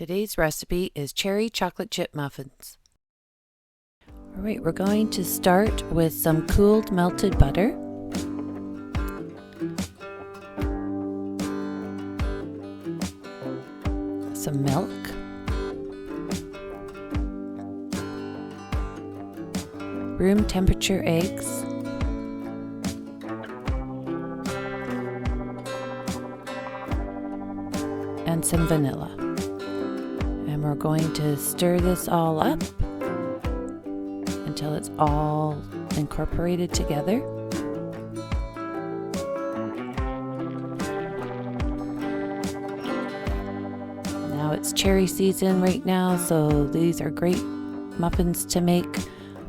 Today's recipe is cherry chocolate chip muffins. Alright, we're going to start with some cooled melted butter. Some milk. Room temperature eggs. And some vanilla. And we're going to stir this all up until it's all incorporated together. Now it's cherry season right now, so these are great muffins to make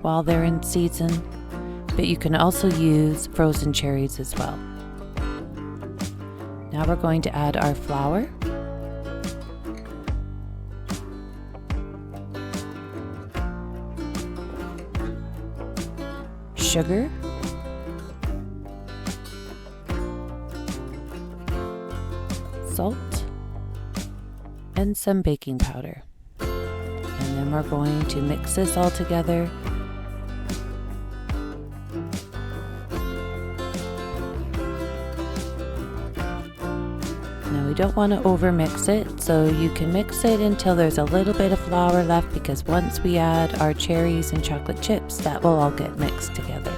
while they're in season, but you can also use frozen cherries as well. Now we're going to add our flour. Sugar, salt, and some baking powder. And then we're going to mix this all together. Now we don't want to over mix it, so you can mix it until there's a little bit of flour left, because once we add our cherries and chocolate chips, that will all get mixed together.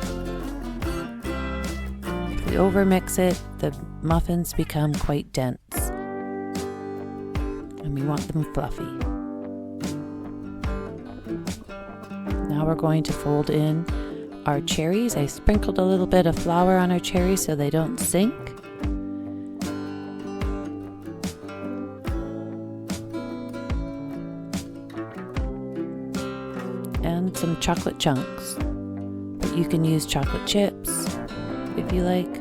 If we over mix it, the muffins become quite dense, and we want them fluffy. Now we're going to fold in our cherries. I sprinkled a little bit of flour on our cherries so they don't sink. And some chocolate chunks, but you can use chocolate chips if you like.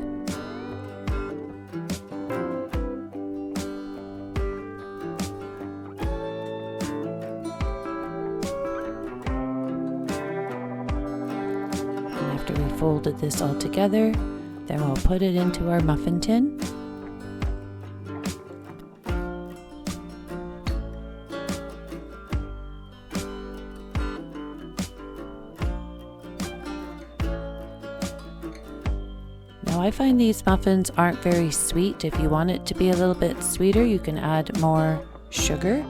And after we folded this all together, then we'll put it into our muffin tin. Now I find these muffins aren't very sweet. If you want it to be a little bit sweeter, you can add more sugar.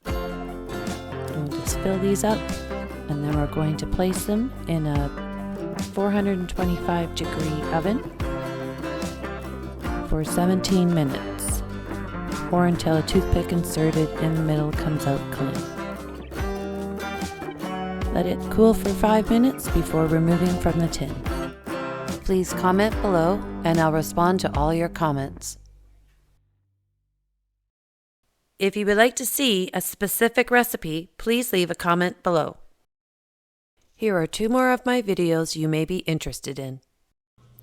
We'll just fill these up, and then we're going to place them in a 425-degree oven for 17 minutes. Or until a toothpick inserted in the middle comes out clean. Let it cool for 5 minutes before removing from the tin. Please comment below and I'll respond to all your comments. If you would like to see a specific recipe, please leave a comment below. Here are 2 more of my videos you may be interested in.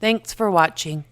Thanks for watching.